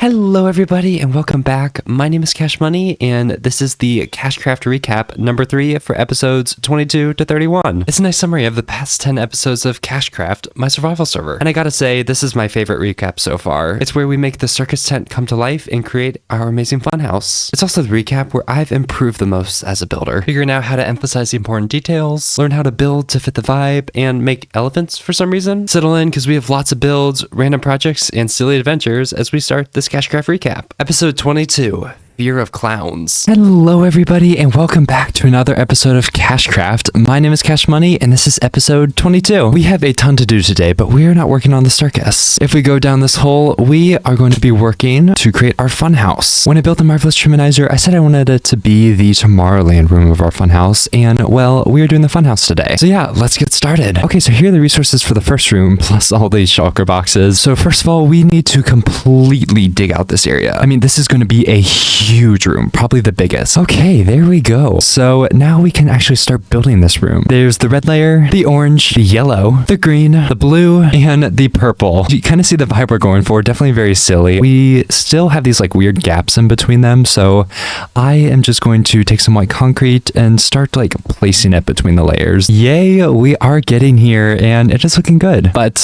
Hello everybody and welcome back. My name is KashMuney and this is the KashCraft Recap number 3 for episodes 22 to 31. It's a nice summary of the past 10 episodes of KashCraft, my survival server. And I gotta say, this is my favorite recap so far. It's where we make the circus tent come to life and create our amazing funhouse. It's also the recap where I've improved the most as a builder, figuring out how to emphasize the important details, learn how to build to fit the vibe, and make elephants for some reason. Settle in because we have lots of builds, random projects, and silly adventures as we start this KashCraft Recap. Episode 22, Fear of Clowns. Hello everybody and welcome back to another episode of KashCraft. My name is KashMuney and this is episode 22. We have a ton to do today, but we are not working on the circus. If we go down this hole, we are going to be working to create our funhouse. When I built the Marvelous Triminizer, I said I wanted it to be the Tomorrowland room of our funhouse, and well, we are doing the funhouse today. So yeah, let's get started. Okay, so here are the resources for the first room, plus all these shulker boxes. So first of all, we need to completely dig out this area. I mean, this is going to be a huge room, probably the biggest. Okay, there we go. So now we can actually start building this room. There's the red layer, the orange, the yellow, the green, the blue, and the purple. You kind of see the vibe we're going for. Definitely very silly. We still have these like weird gaps in between them, so I am just going to take some white concrete and start like placing it between the layers. Yay, we are getting here and it is looking good. But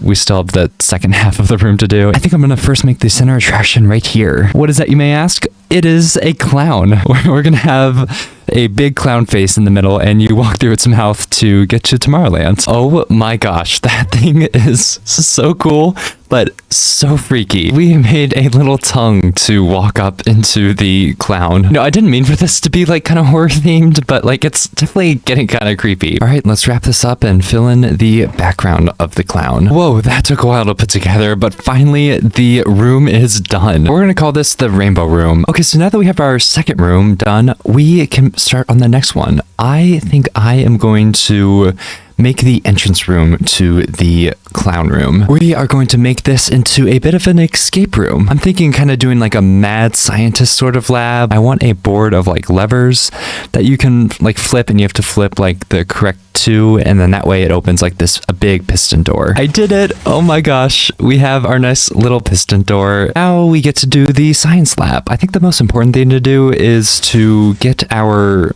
we still have the second half of the room to do. I think I'm gonna first make the center attraction right here. What is that, you may ask? It is a clown. We're gonna have a big clown face in the middle and you walk through its mouth to get to Tomorrowland. Oh my gosh, that thing is so cool, but so freaky. We made a little tongue to walk up into the clown. No, I didn't mean for this to be like kind of horror themed, but like it's definitely getting kind of creepy. All right, let's wrap this up and fill in the background of the clown. Whoa, that took a while to put together, but finally the room is done. We're gonna call this the rainbow room. Okay, so now that we have our second room done, we can start on the next one. I think I am going to make the entrance room to the clown room. We are going to make this into a bit of an escape room. I'm thinking kind of doing like a mad scientist sort of lab. I want a board of like levers that you can like flip, and you have to flip like the correct two, and then that way it opens like this a big piston door. I did it. Oh my gosh, we have our nice little piston door. Now we get to do the science lab. I think the most important thing to do is to get our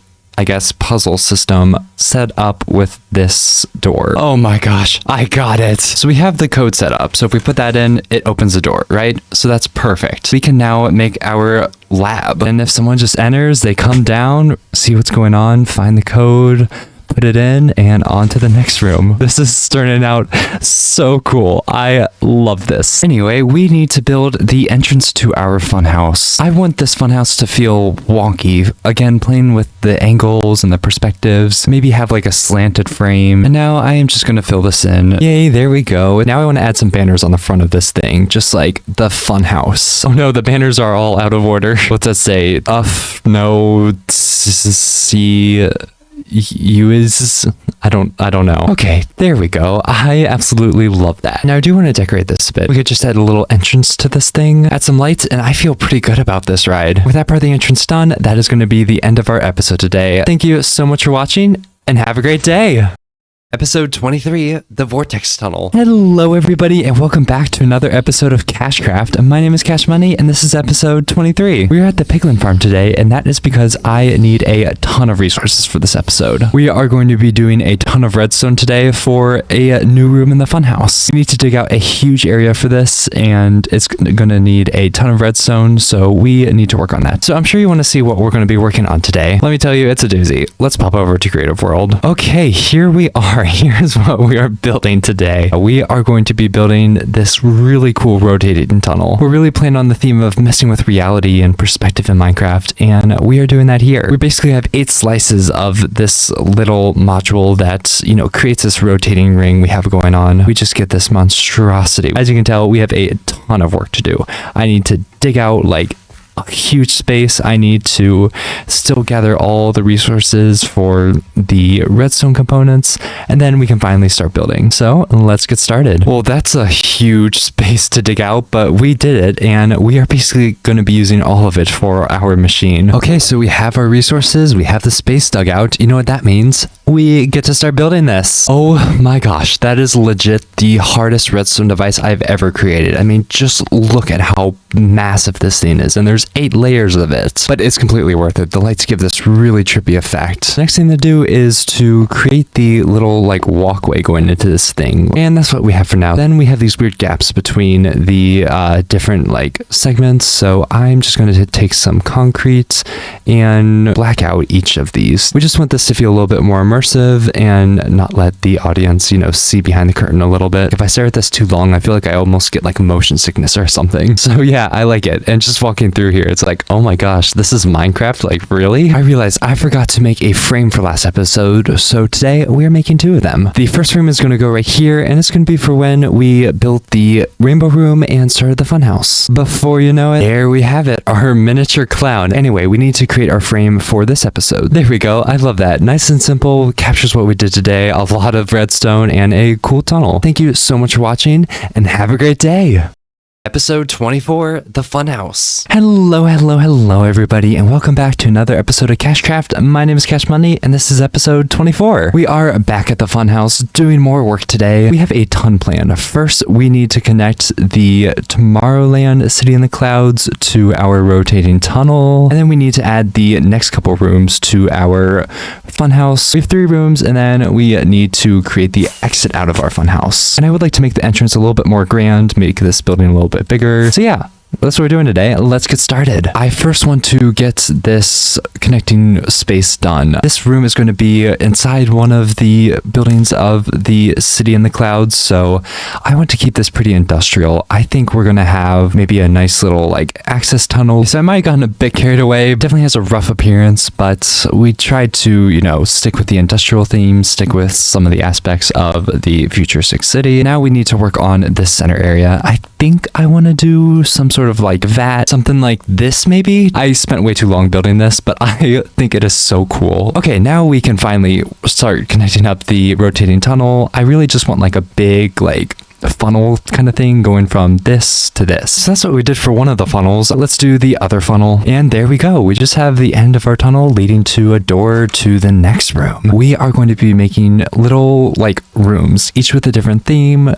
puzzle system set up with this door. Oh my gosh, I got it. So we have the code set up. So if we put that in, it opens the door, right? So that's perfect. We can now make our lab. And if someone just enters, they come down, see what's going on, find the code, put it in, and on to the next room. This is turning out so cool. I love this. Anyway, we need to build the entrance to our funhouse. I want this funhouse to feel wonky. Again, playing with the angles and the perspectives. Maybe have like a slanted frame. And now I am just going to fill this in. Yay, there we go. Now I want to add some banners on the front of this thing, just like the funhouse. Oh no, the banners are all out of order. What's that say? No, see... You is I don't know. Okay, there we go. I absolutely love that. Now I do want to decorate this a bit. We could just add a little entrance to this thing, add some lights, and I feel pretty good about this ride. With that part of the entrance done, that is going to be the end of our episode today. Thank you so much for watching and have a great day. Episode 23, The Vortex Tunnel. Hello everybody and welcome back to another episode of KashCraft. My name is KashMuney and this is episode 23. We are at the piglin farm today, and that is because I need a ton of resources for this episode. We are going to be doing a ton of redstone today for a new room in the funhouse. We need to dig out a huge area for this, and it's going to need a ton of redstone, so we need to work on that. So I'm sure you want to see what we're going to be working on today. Let me tell you, it's a doozy. Let's pop over to Creative World. Okay, here we are. Here's what we are building today. We are going to be building this really cool rotating tunnel. We're really playing on the theme of messing with reality and perspective in Minecraft, and we are doing that here. We basically have 8 slices of this little module that, you know, creates this rotating ring we have going on. We just get this monstrosity. As you can tell, we have a ton of work to do. I need to dig out like a huge space. I need to still gather all the resources for the redstone components, and then we can finally start building. So let's get started. Well, that's a huge space to dig out, but we did it, and we are basically going to be using all of it for our machine. Okay, so we have our resources, we have the space dug out. You know what that means? we get to start building this. Oh my gosh, that is legit the hardest redstone device I've ever created. I mean, just look at how massive this thing is, and there's 8 layers of it, but it's completely worth it. The lights give this really trippy effect. Next thing to do is to create the little like walkway going into this thing, and that's what we have for now. Then we have these weird gaps between the different like segments, so I'm just going to take some concrete and black out each of these. We just want this to feel a little bit more immersive and not let the audience, you know, see behind the curtain a little bit. If I stare at this too long, I feel like I almost get like motion sickness or something. So yeah, I like it. And just walking through here, it's like, oh my gosh, this is Minecraft? Like, really? I realized I forgot to make a frame for last episode, so today we are making 2 of them. The first frame is going to go right here, and it's going to be for when we built the rainbow room and started the funhouse. Before you know it, there we have it, our miniature clown. Anyway, we need to create our frame for this episode. There we go. I love that. Nice and simple, captures what we did today, a lot of redstone and a cool tunnel. Thank you so much for watching, and have a great day. Episode 24, The Funhouse. Hello everybody, and welcome back to another episode of KashCraft. My name is KashMuney, and this is episode 24. We are back at the Funhouse doing more work today. We have a ton planned. First, we need to connect the Tomorrowland City in the Clouds to our rotating tunnel, and then we need to add the next couple rooms to our Funhouse. We have 3 rooms, and then we need to create the exit out of our Funhouse. And I would like to make the entrance a little bit more grand, make this building a little bit bigger. So yeah, that's what we're doing today. Let's get started. I first want to get this connecting space done. This room is going to be inside one of the buildings of the City in the Clouds, so I want to keep this pretty industrial. I think we're going to have maybe a nice little like access tunnel. So I might have gotten a bit carried away. Definitely has a rough appearance, but we tried to, you know, stick with the industrial theme, stick with some of the aspects of the futuristic city. Now we need to work on this center area. I think I want to do some sort of like that, something like this maybe. I spent way too long building this, but I think it is so cool. Okay, now we can finally start connecting up the rotating tunnel. I really just want like a big like funnel kind of thing going from this to this. So that's what we did for one of the funnels. Let's do the other funnel, and there we go. We just have the end of our tunnel leading to a door to the next room. We are going to be making little like rooms, each with a different theme,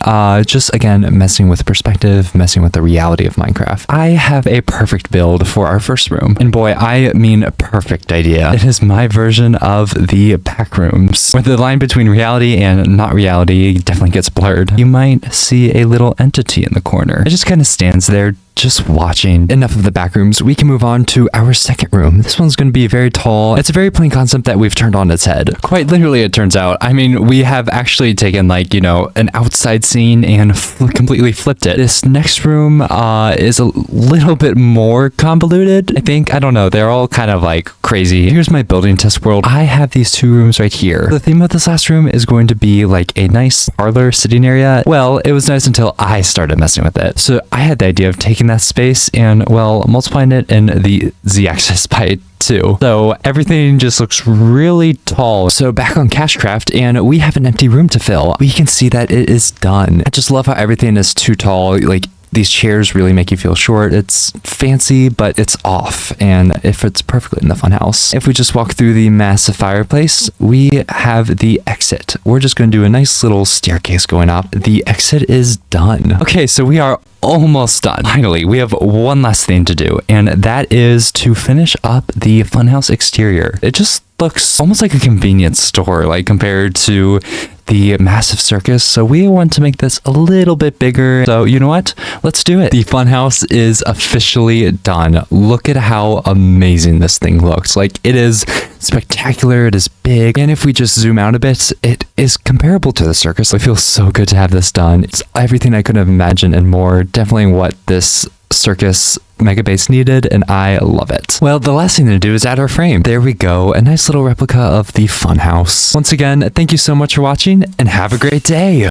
just again messing with perspective, messing with the reality of Minecraft. I have a perfect build for our first room, and boy, I mean perfect idea. It is my version of the back rooms, where the line between reality and not reality definitely gets blurred. You might see a little entity in the corner. It just kind of stands there just watching. Enough of the back rooms. We can move on to our second room. This one's going to be very tall. It's a very plain concept that we've turned on its head. Quite literally, it turns out. I mean, we have actually taken like, you know, an outside scene and completely flipped it. This next room is a little bit more convoluted, I think. I don't know. They're all kind of like crazy. Here's my building test world. I have these 2 rooms right here. The theme of this last room is going to be like a nice parlor sitting area. Well, it was nice until I started messing with it. So I had the idea of taking that space and, well, multiplying it in the z-axis by 2. So everything just looks really tall. So back on KashCraft, and we have an empty room to fill. We can see that it is done. I just love how everything is too tall. Like, these chairs really make you feel short. It's fancy, but it's off, and it fits perfectly in the funhouse. If we just walk through the massive fireplace, we have the exit. We're just going to do a nice little staircase going up. The exit is done. Okay, so we are almost done. Finally, we have one last thing to do, and that is to finish up the funhouse exterior. It just looks almost like a convenience store, like compared to the massive circus. So we want to make this a little bit bigger. So you know what? Let's do it. The funhouse is officially done. Look at how amazing this thing looks. Like, it is spectacular. It is big. And if we just zoom out a bit, it is comparable to the circus. It feels so good to have this done. It's everything I could have imagined and more. Definitely what this circus mega base needed, and I love it. Well, the last thing to do is add our frame. There we go, a nice little replica of the funhouse. Once again, thank you so much for watching, and have a great day.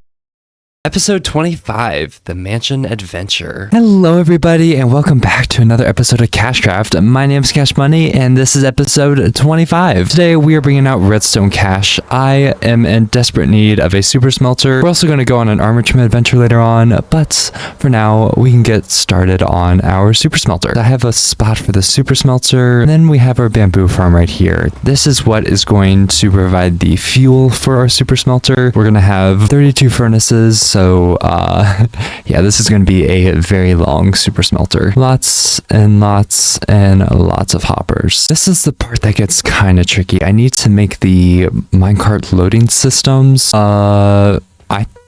Episode 25, The Mansion Adventure. Hello everybody and welcome back to another episode of KashCraft. My name is KashMuney and this is episode 25. Today we are bringing out redstone cash. I am in desperate need of a super smelter. We're also going to go on an armor trim adventure later on, but for now we can get started on our super smelter. I have a spot for the super smelter and then we have our bamboo farm right here. This is what is going to provide the fuel for our super smelter. We're going to have 32 furnaces. So, yeah, this is going to be a very long super smelter. Lots and lots and lots of hoppers. This is the part that gets kind of tricky. I need to make the minecart loading systems. I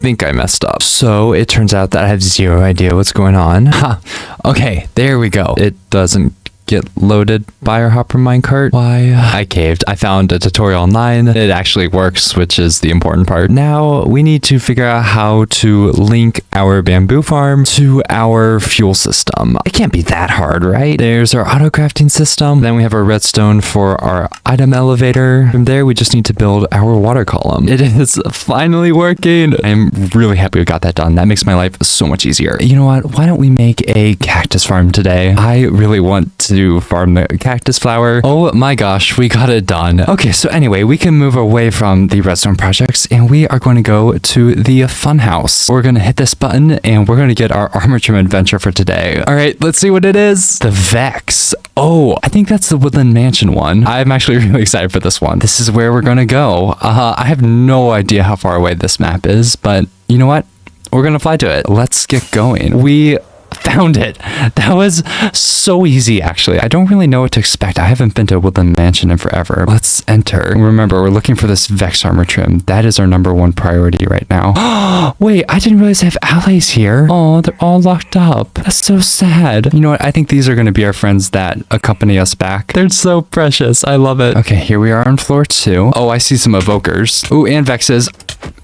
think I messed up. So it turns out that I have zero idea what's going on. Ha! Okay, there we go. It doesn't get loaded by our hopper minecart. Why? I caved. I found a tutorial online. It actually works, which is the important part. Now we need to figure out how to link our bamboo farm to our fuel system. It can't be that hard, right? There's our auto crafting system. Then we have our redstone for our item elevator. From there, we just need to build our water column. It is finally working. I'm really happy we got that done. That makes my life so much easier. You know what? Why don't we make a cactus farm today? I really want to farm the cactus flower. Oh my gosh, we got it done. Okay, so anyway, we can move away from the redstone projects and we are going to go to the Funhouse. We're going to hit this button and we're going to get our armor trim adventure for today. All right, let's see what it is. The Vex. Oh, I think that's the Woodland Mansion one. I'm actually really excited for this one. This is where we're going to go. I have no idea how far away this map is, but you know what? We're going to fly to it. Let's get going. We found it. That was so easy, actually. I don't really know what to expect. I haven't been to Woodland Mansion in forever. Let's enter. Remember, we're looking for this Vex armor trim. That is our #1 priority right now. Wait, I didn't realize I have allies here. Oh, they're all locked up. That's so sad. You know what? I think these are going to be our friends that accompany us back. They're so precious. I love it. Okay, here we are on floor 2. Oh, I see some evokers. Ooh, and Vexes.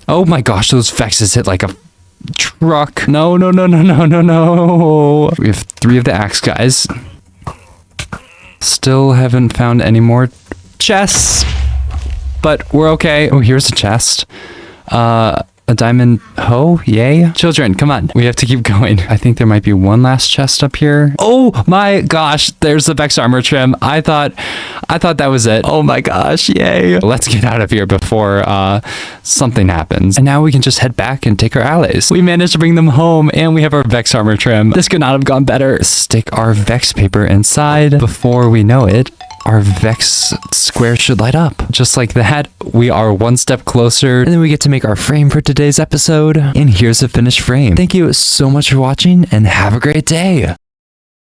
Oh my gosh, those Vexes hit like a truck. No. We have 3 of the axe guys. Still haven't found any more chests, but we're okay. Oh, here's a chest. A diamond hoe. Yay. Children, come on. We have to keep going. I think there might be one last chest up here. Oh my gosh. There's the Vex armor trim. I thought that was it. Oh my gosh. Yay. Let's get out of here before something happens. And now we can just head back and take our allies. We managed to bring them home and we have our Vex armor trim. This could not have gone better. Stick our Vex paper inside. Before we know it, our Vex square should light up. Just like that, we are one step closer. And then we get to make our frame for today's episode. And here's the finished frame. Thank you so much for watching and have a great day.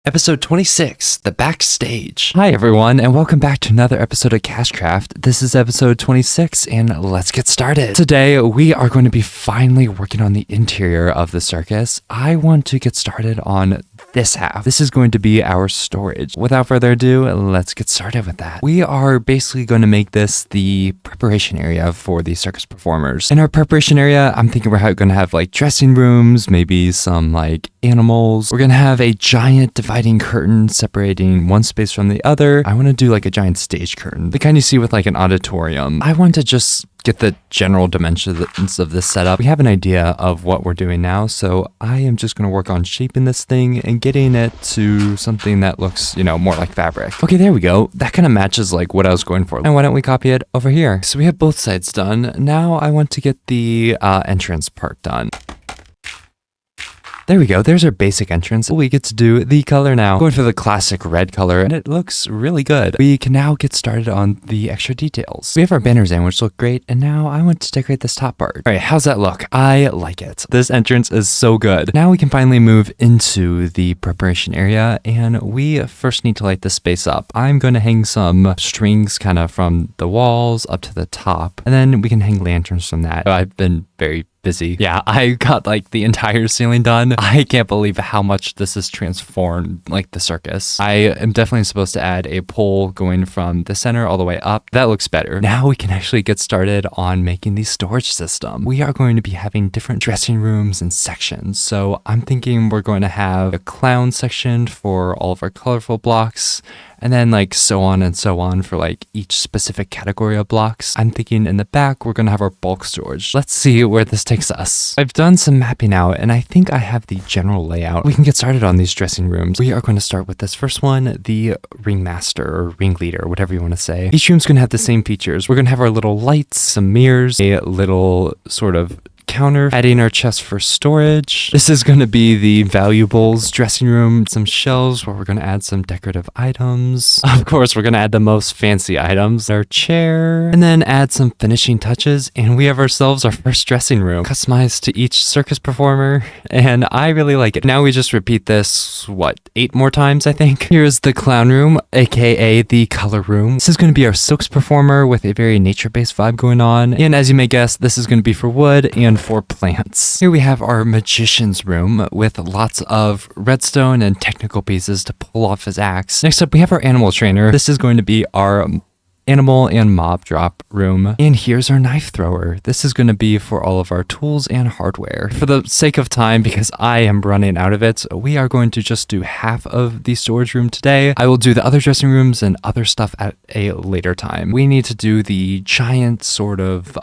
Episode 26, The Backstage. Hi everyone, and welcome back to another episode of KashCraft. This is episode 26, and let's get started. Today, we are going to be finally working on the interior of the circus. I want to get started on this half. This is going to be our storage. Without further ado, let's get started with that. We are basically going to make this the preparation area for the circus performers. In our preparation area, I'm thinking we're going to have like dressing rooms, maybe some like animals. We're going to have a giant dividing curtain separating one space from the other. I want to do like a giant stage curtain, the kind you see with like an auditorium. I want to just get the general dimensions of this setup. We have an idea of what we're doing now, so I am just going to work on shaping this thing and getting it to something that looks, you know, more like fabric. Okay, there we go. That kind of matches like what I was going for. And why don't we copy it over here? So we have both sides done. Now I want to get the entrance part done. There we go. There's our basic entrance. We get to do the color now. Going for the classic red color, and it looks really good. We can now get started on the extra details. We have our banners in, which look great, and now I want to decorate this top part. All right, how's that look? I like it. This entrance is so good. Now we can finally move into the preparation area, and we first need to light this space up. I'm going to hang some strings kind of from the walls up to the top, and then we can hang lanterns from that. I've been very busy. Yeah, I got like the entire ceiling done. I can't believe how much this has transformed like the circus. I am definitely supposed to add a pole going from the center all the way up. That looks better. Now we can actually get started on making the storage system. We are going to be having different dressing rooms and sections. So I'm thinking we're going to have a clown section for all of our colorful blocks. and then like so on and so on for like each specific category of blocks. I'm thinking in the back, we're gonna have our bulk storage. Let's see where this takes us. I've done some mapping out, and I think I have the general layout. We can get started on these dressing rooms. We are going to start with this first one, the ringmaster or ringleader, whatever you want to say. Each room's gonna have the same features. We're gonna have our little lights, some mirrors, a little sort of counter, adding our chest for storage. This is going to be the valuables dressing room, some shelves where we're going to add some decorative items. Of course, we're going to add the most fancy items, our chair, and then add some finishing touches. And we have ourselves our first dressing room, customized to each circus performer. And I really like it. Now we just repeat this, 8 more times, I think. Here's the clown room, aka the color room. This is going to be our silks performer with a very nature-based vibe going on. And as you may guess, this is going to be for wood and for plants. Here we have our magician's room with lots of redstone and technical pieces to pull off his axe. Next up, we have our animal trainer. This is going to be our animal and mob drop room. And here's our knife thrower. This is going to be for all of our tools and hardware. For the sake of time, because I am running out of it, we are going to just do half of the storage room today. I will do the other dressing rooms and other stuff at a later time. We need to do the giant sort of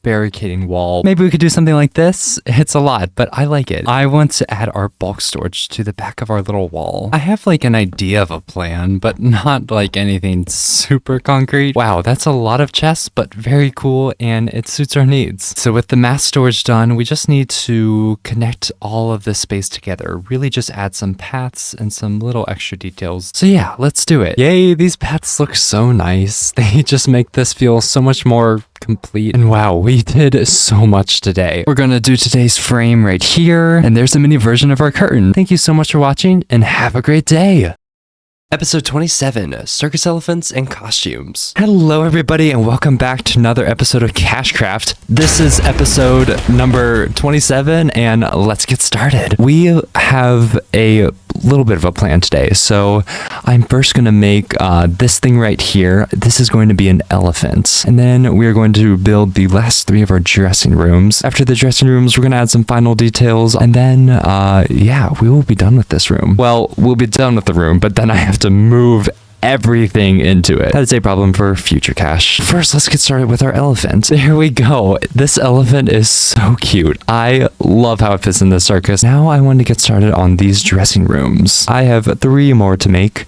barricading wall. Maybe we could do something like this. It's a lot, but I like it. I want to add our bulk storage to the back of our little wall. I have like an idea of a plan, but not like anything super concrete. Wow, that's a lot of chests, but very cool, and it suits our needs. So with the mass storage done, we just need to connect all of this space together. Really just add some paths and some little extra details. So yeah, let's do it. Yay, these paths look so nice. They just make this feel so much more complete. And wow, we did so much today. We're gonna do today's frame right here, and there's a mini version of our curtain. Thank you so much for watching, and have a great day. Episode 27, Circus Elephants and Costumes. Hello everybody, and welcome back to another episode of KashCraft. This is episode number 27, and let's get started. We have a little bit of a plan today. So I'm first going to make this thing right here. This is going to be an elephant. And then we're going to build the last 3 of our dressing rooms. After the dressing rooms, we're going to add some final details. And then, yeah, we will be done with this room. Well, we'll be done with the room, but then I have to move everything into it. That is a problem for future cash. First, let's get started with our elephant. There we go. This elephant is so cute. I love how it fits in the circus. Now I want to get started on these dressing rooms. I have 3 more to make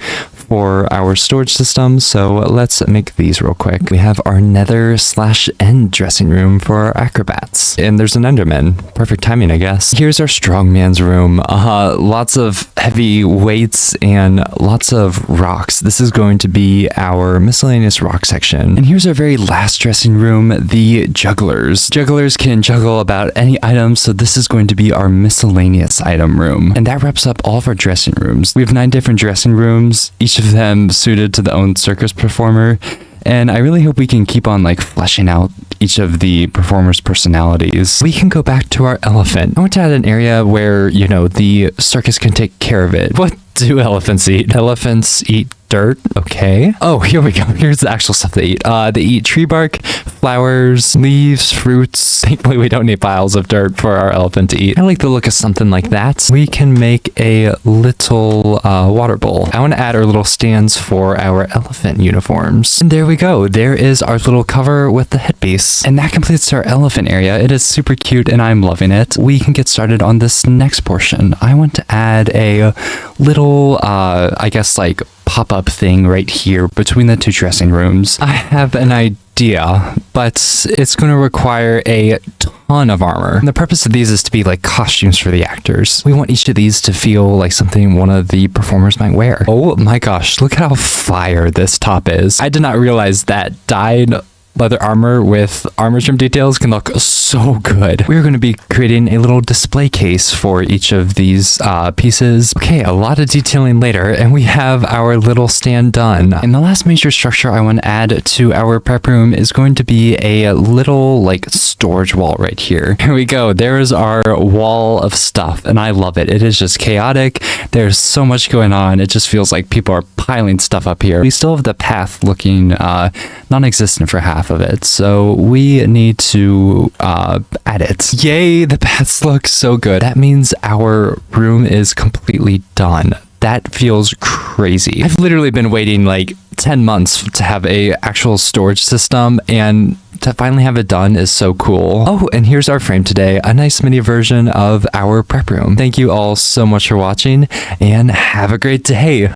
for our storage system, so let's make these real quick. We have our nether/end dressing room for our acrobats, and there's an Enderman. Perfect timing, I guess. Here's our strongman's room. Lots of heavy weights and lots of rocks. This is going to be our miscellaneous rock section. And here's our very last dressing room, the jugglers. Jugglers can juggle about any item, so this is going to be our miscellaneous item room. And that wraps up all of our dressing rooms. We have 9 different dressing rooms, each of them suited to the own circus performer. And I really hope we can keep on like fleshing out each of the performers' personalities. We can go back to our elephant. I want to add an area where, you know, the circus can take care of it. What do elephants eat? Elephants eat dirt. Okay. Oh, here we go. Here's the actual stuff they eat. They eat tree bark, flowers, leaves, fruits. Thankfully, we don't need piles of dirt for our elephant to eat. I like the look of something like that. We can make a little water bowl. I want to add our little stands for our elephant uniforms. And there we go. There is our little cover with the headpiece. And that completes our elephant area. It is super cute and I'm loving it. We can get started on this next portion. I want to add a little, I guess like pop-up thing right here between the 2 dressing rooms. I have an idea, but it's going to require a ton of armor. And the purpose of these is to be like costumes for the actors. We want each of these to feel like something one of the performers might wear. Oh my gosh, look at how fire this top is. I did not realize that dyed leather armor with armor trim details can look so good. We're going to be creating a little display case for each of these pieces. Okay, a lot of detailing later, and we have our little stand done. And the last major structure I want to add to our prep room is going to be a little like storage wall right here. Here we go. There's our wall of stuff, and I love it. It is just chaotic. There's so much going on. It just feels like people are piling stuff up here. We still have the path looking non-existent for half of it, so we need to add it. Yay, the paths look so good. That means our room is completely done. That feels crazy. crazy. I've literally been waiting like 10 months to have a actual storage system, and to finally have it done is so cool. Oh, and here's our frame today, a nice mini version of our prep room. Thank you all so much for watching, and have a great day.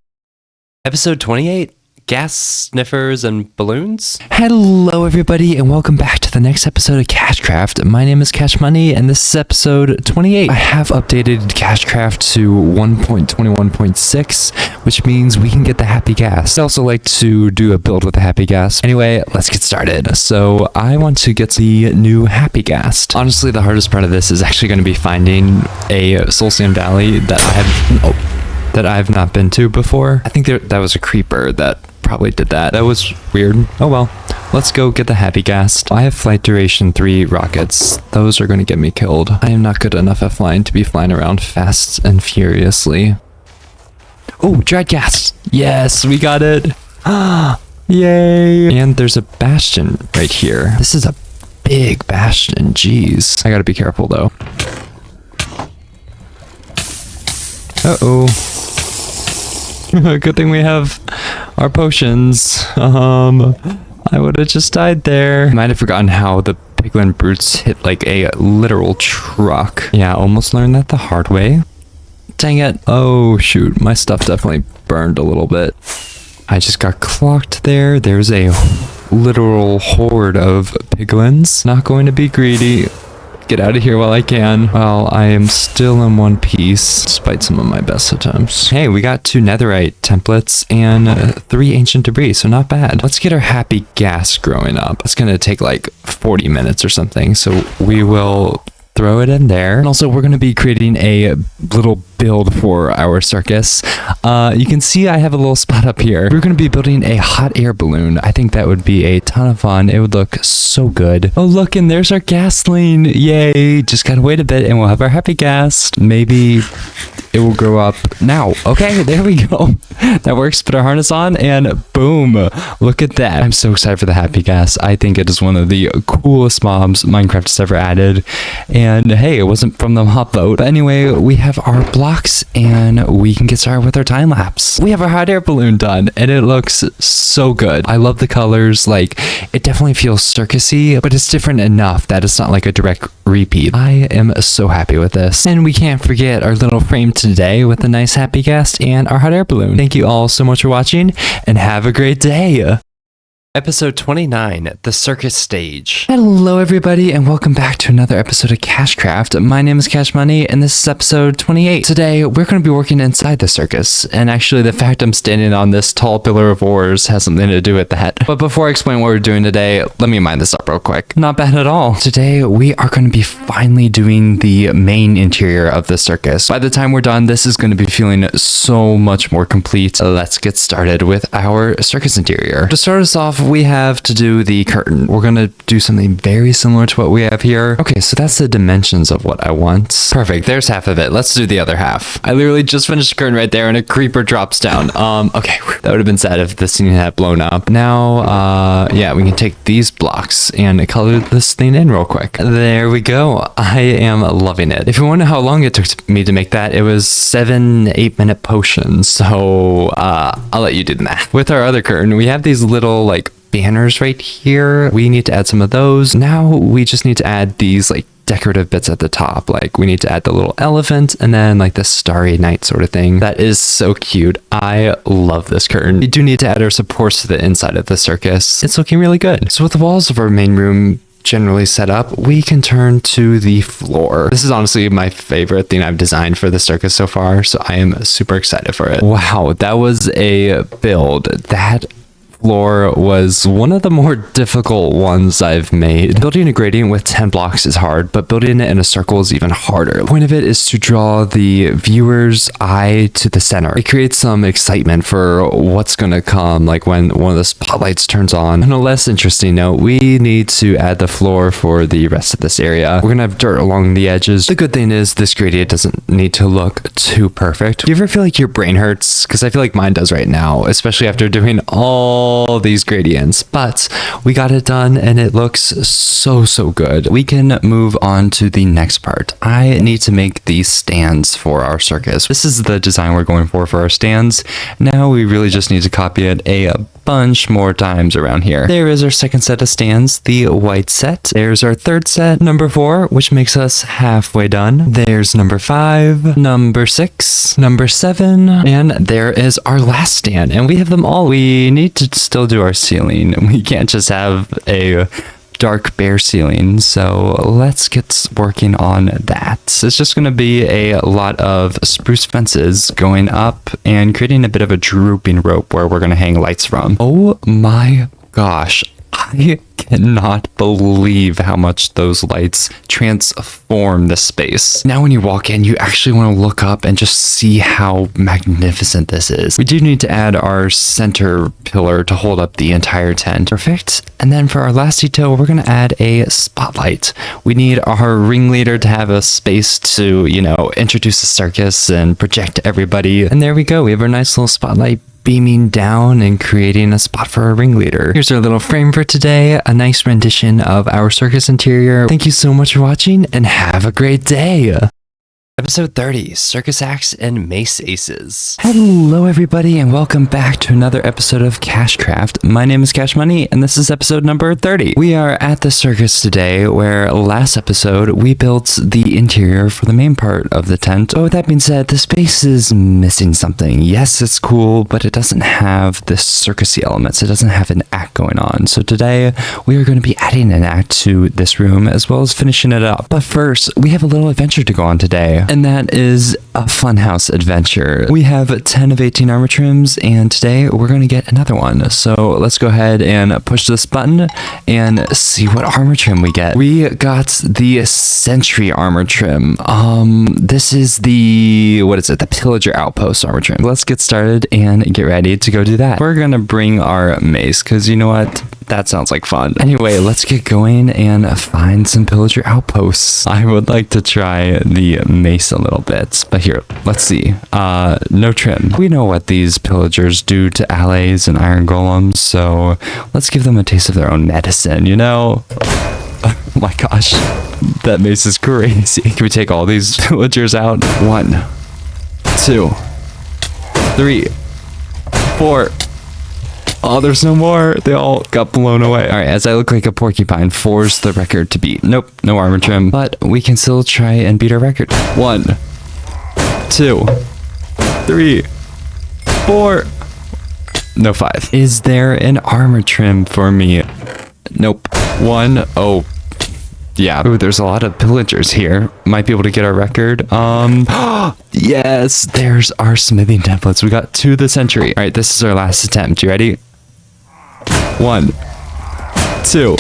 Episode 28. Ghast, Sniffers, and Balloons? Hello everybody, and welcome back to the next episode of KashCraft. My name is KashMuney, and this is episode 28. I have updated KashCraft to 1.21.6, which means we can get the happy ghast. I also like to do a build with the happy ghast. Anyway, let's get started. So I want to get the new happy ghast. Honestly, the hardest part of this is actually going to be finding a Soul Sand Valley that I've not been to before. I think that was a creeper that probably did that. That was weird. Oh well. Let's go get the happy ghast. I have flight duration 3 rockets. Those are going to get me killed. I am not good enough at flying to be flying around fast and furiously. Oh, dread ghast. Yes, we got it. Yay. And there's a bastion right here. This is a big bastion. Jeez. I gotta be careful though. Uh-oh. Good thing we have our potions. I would have just died there. Might have forgotten how the piglin brutes hit like a literal truck. Yeah, almost learned that the hard way. Dang it. Oh shoot, my stuff definitely burned a little bit. I just got clocked there. There's a literal horde of piglins. Not going to be greedy. Get out of here while I can. Well, I am still in one piece, despite some of my best attempts. Hey, we got 2 netherite templates and 3 ancient debris, so not bad. Let's get our happy ghast growing up. It's gonna take like 40 minutes or something, so we will throw it in there. And also, we're going to be creating a little build for our circus. You can see I have a little spot up here. We're going to be building a hot air balloon. I think that would be a ton of fun. It would look so good. Oh, look, and there's our ghastling. Yay. Just gotta wait a bit and we'll have our happy ghast. Maybe it will grow up now. Okay, there we go. That works. Put our harness on and boom. Look at that. I'm so excited for the happy ghast. I think it is one of the coolest mobs Minecraft has ever added. And hey, it wasn't from the mob vote. But anyway, we have our blocks and we can get started with our time lapse. We have our hot air balloon done and it looks so good. I love the colors. Like, it definitely feels circusy, but it's different enough that it's not like a direct repeat. I am so happy with this. And we can't forget our little frame today with a nice happy ghast and our hot air balloon. Thank you all so much for watching and have a great day. Episode 29, The Circus Stage. Hello everybody, and welcome back to another episode of KashCraft. My name is KashMuney, and this is episode 28. Today, we're going to be working inside the circus, and actually the fact I'm standing on this tall pillar of ores has something to do with that. But before I explain what we're doing today, let me mind this up real quick. Not bad at all. Today, we are going to be finally doing the main interior of the circus. By the time we're done, this is going to be feeling so much more complete. Let's get started with our circus interior. To start us off, we have to do the curtain. We're gonna do something very similar to what we have here. Okay, so that's the dimensions of what I want. Perfect, there's half of it. Let's do the other half. I literally just finished the curtain right there and a creeper drops down. Okay, that would have been sad if this thing had blown up. Now, yeah, we can take these blocks and color this thing in real quick. There we go. I am loving it. If you wonder how long it took me to make that, it was 7-8 minute potions. So, I'll let you do the math. With our other curtain, we have these little like banners right here. We need to add some of those. Now we just need to add these like decorative bits at the top. Like we need to add the little elephant and then like the starry night sort of thing. That is so cute. I love this curtain. We do need to add our supports to the inside of the circus. It's looking really good. So with the walls of our main room generally set up, we can turn to the floor. This is honestly my favorite thing I've designed for the circus so far, so I am super excited for it. Wow, that was a build. That floor was one of the more difficult ones I've made. Building a gradient with 10 blocks is hard, but building it in a circle is even harder. The point of it is to draw the viewer's eye to the center. It creates some excitement for what's gonna come, like when one of the spotlights turns on. On a less interesting note, we need to add the floor for the rest of this area. We're gonna have dirt along the edges. The good thing is this gradient doesn't need to look too perfect. Do you ever feel like your brain hurts? Because I feel like mine does right now, especially after doing all all these gradients, but we got it done and it looks so good. We can move on to the next part. I need to make these stands for our circus. This is the design we're going for our stands. Now we really just need to copy it a bunch more times around here. There is our second set of stands, the white set. There's our third set, number 4, which makes us halfway done. There's number 5, number 6, number 7, and there is our last stand. And we have them all. We need to still do our ceiling. We can't just have a dark bare ceiling, so let's get working on that. It's just going to be a lot of spruce fences going up and creating a bit of a drooping rope where we're going to hang lights from. Oh my gosh, I cannot believe how much those lights transform the space. Now when you walk in, you actually want to look up and just see how magnificent this is. We do need to add our center pillar to hold up the entire tent. Perfect. And then for our last detail, we're going to add a spotlight. We need our ringleader to have a space to, you know, introduce the circus and project everybody. And there we go. We have our nice little spotlight beaming down and creating a spot for our ringleader. Here's our little frame for today, a nice rendition of our circus interior. Thank you so much for watching and have a great day. Episode 30, Circus Acts and Mace Aces. Hello everybody and welcome back to another episode of KashCraft. My name is KashMuney and this is episode number 30. We are at the circus today where last episode we built the interior for the main part of the tent. But with that being said, the space is missing something. Yes, it's cool, but it doesn't have the circusy elements. It doesn't have an act going on. So today we are going to be adding an act to this room as well as finishing it up. But first, we have a little adventure to go on today. And that is a Funhouse adventure. We have 10 of 18 armor trims, and today we're going to get another one. So let's go ahead and push this button and see what armor trim we get. We got the Sentry armor trim. This is the, what is it? The Pillager Outpost armor trim. Let's get started and get ready to go do that. We're going to bring our mace, because you know what? That sounds like fun. Anyway, let's get going and find some Pillager Outposts. I would like to try the mace a little bit, but here, let's see. No trim. We know what these pillagers do to allies and iron golems, so let's give them a taste of their own medicine, you know? Oh my gosh, that mace is crazy. Can we take all these pillagers out? 1, 2, 3, 4. Oh, there's no more. They all got blown away. All right, as I look like a porcupine, 4's the record to beat. Nope, no armor trim, but we can still try and beat our record. 1, 2, 3, 4. No 5. Is there an armor trim for me? Nope. 1. Oh, yeah. Ooh, there's a lot of pillagers here. Might be able to get our record. Yes, there's our smithing templates. We got 2 the century. All right, this is our last attempt. You ready? 1, 2.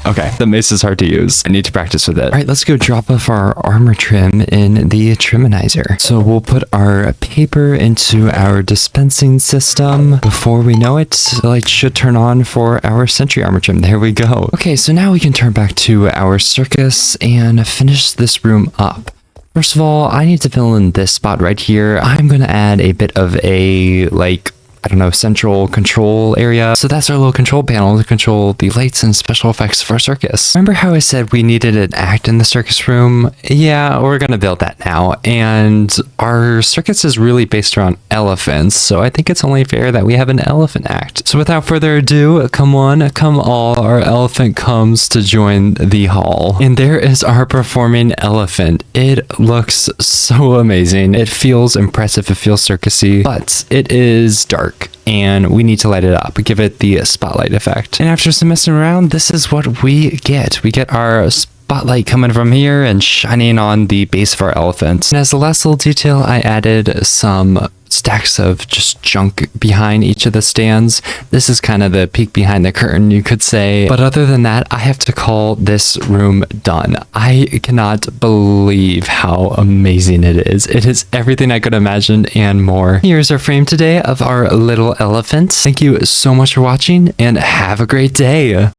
Okay, the mace is hard to use. I need to practice with it. All right, let's go drop off our armor trim in the triminizer. So we'll put our paper into our dispensing system. Before we know it, the light should turn on for our sentry armor trim. There we go. Okay, so now we can turn back to our circus and finish this room up. First of all, I need to fill in this spot right here. I'm going to add a bit of a, like, I don't know, central control area. So that's our little control panel to control the lights and special effects of our circus. Remember how I said we needed an act in the circus room? Yeah, we're gonna build that now. And our circus is really based around elephants, so I think it's only fair that we have an elephant act. So without further ado, come on, come all, our elephant comes to join the hall. And there is our performing elephant. It looks so amazing. It feels impressive, it feels circusy, but it is dark. And we need to light it up, give it the spotlight effect. And after some messing around, this is what we get. We get our spotlight coming from here and shining on the base of our elephant. And as the last little detail, I added some stacks of just junk behind each of the stands. This is kind of the peek behind the curtain, you could say. But other than that, I have to call this room done. I cannot believe how amazing it is. It is everything I could imagine and more. Here's our frame today of our little elephant. Thank you so much for watching and have a great day.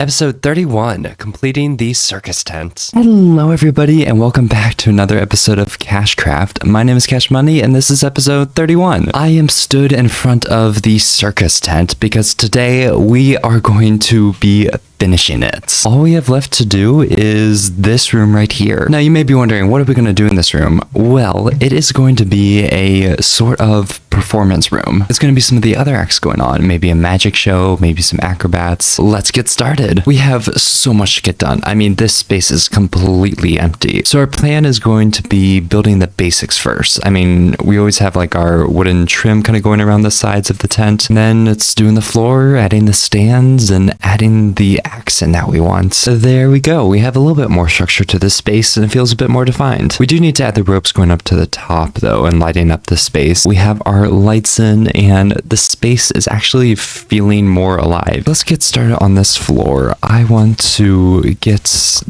Episode 31, completing the circus tent. Hello everybody and welcome back to another episode of KashCraft. My name is KashMuney and this is episode 31. I am stood in front of the circus tent because today we are going to be finishing it. All we have left to do is this room right here. Now you may be wondering, what are we going to do in this room? Well, it is going to be a sort of performance room. There's going to be some of the other acts going on, maybe a magic show, maybe some acrobats. Let's get started. We have so much to get done. I mean, this space is completely empty. So our plan is going to be building the basics first. I mean, we always have like our wooden trim kind of going around the sides of the tent. And then it's doing the floor, adding the stands, and adding the accent that we want. So there we go. We have a little bit more structure to this space and it feels a bit more defined. We do need to add the ropes going up to the top though and lighting up the space. We have our lights in and the space is actually feeling more alive. Let's get started on this floor. I want to get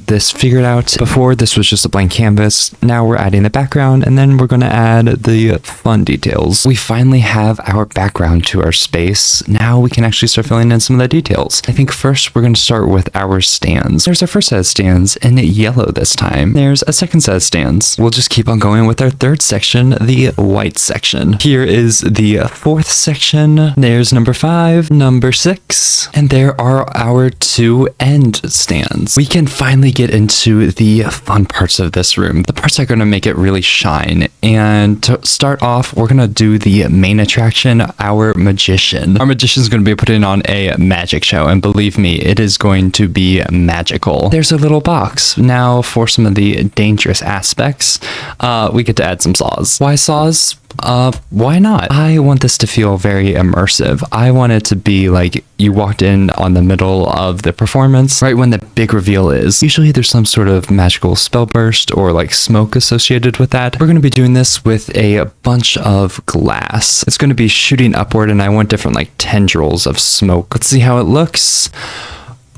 this figured out. Before this was just a blank canvas. Now we're adding the background and then we're going to add the fun details. We finally have our background to our space. Now we can actually start filling in some of the details. I think first we're going to start with our stands. There's our first set of stands in yellow this time. There's a second set of stands. We'll just keep on going with our third section, the white section. Here is the fourth section. There's number 5, number 6, and there are our 2 end stands. We can finally get into the fun parts of this room, the parts that are going to make it really shine. And to start off, we're going to do the main attraction, our magician. Our magician is going to be putting on a magic show, and believe me, it is going to be magical. There's a little box. Now for some of the dangerous aspects, we get to add some saws. Why saws? Why not? I want this to feel very immersive. I want it to be like you walked in on the middle of the performance, right when the big reveal is. Usually there's some sort of magical spell burst or like smoke associated with that. We're going to be doing this with a bunch of glass. It's going to be shooting upward and I want different like tendrils of smoke. Let's see how it looks.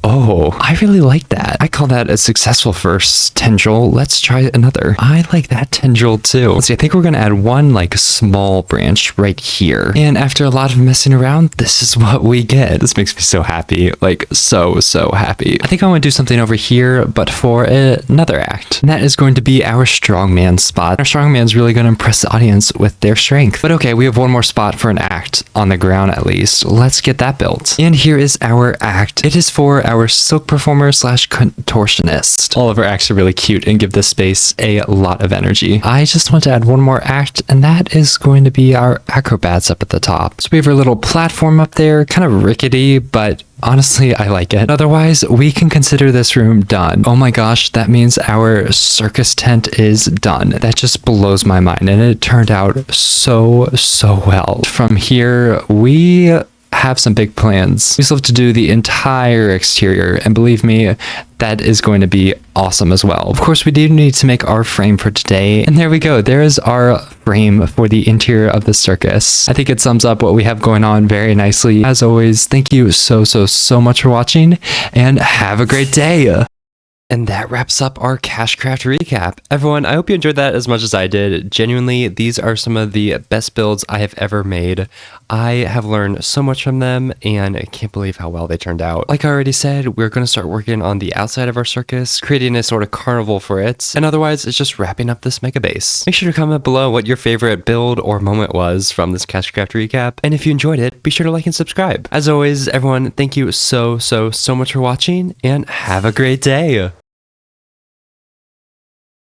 Oh, I really like that. I call that a successful first tendril. Let's try another. I like that tendril too. Let's see, I think we're going to add one like small branch right here. And after a lot of messing around, this is what we get. This makes me so happy. Like so happy. I think I want to do something over here, but for another act. And that is going to be our strongman spot. Our strongman is really going to impress the audience with their strength. But okay, we have one more spot for an act on the ground at least. Let's get that built. And here is our act. It is for our silk performer / contortionist. All of our acts are really cute and give this space a lot of energy. I just want to add one more act, and that is going to be our acrobats up at the top. So we have our little platform up there, kind of rickety, but honestly, I like it. Otherwise, we can consider this room done. Oh my gosh, that means our circus tent is done. That just blows my mind, and it turned out so well. From here, we have some big plans. We still have to do the entire exterior, and believe me, that is going to be awesome as well. Of course, we do need to make our frame for today, and there we go. There is our frame for the interior of the circus. I think it sums up what we have going on very nicely. As always, thank you so much for watching, and have a great day. And that wraps up our KashCraft recap. Everyone, I hope you enjoyed that as much as I did. Genuinely, these are some of the best builds I have ever made. I have learned so much from them, and I can't believe how well they turned out. Like I already said, we're going to start working on the outside of our circus, creating a sort of carnival for it, and otherwise, it's just wrapping up this mega base. Make sure to comment below what your favorite build or moment was from this KashCraft recap, and if you enjoyed it, be sure to like and subscribe. As always, everyone, thank you so much for watching, and have a great day!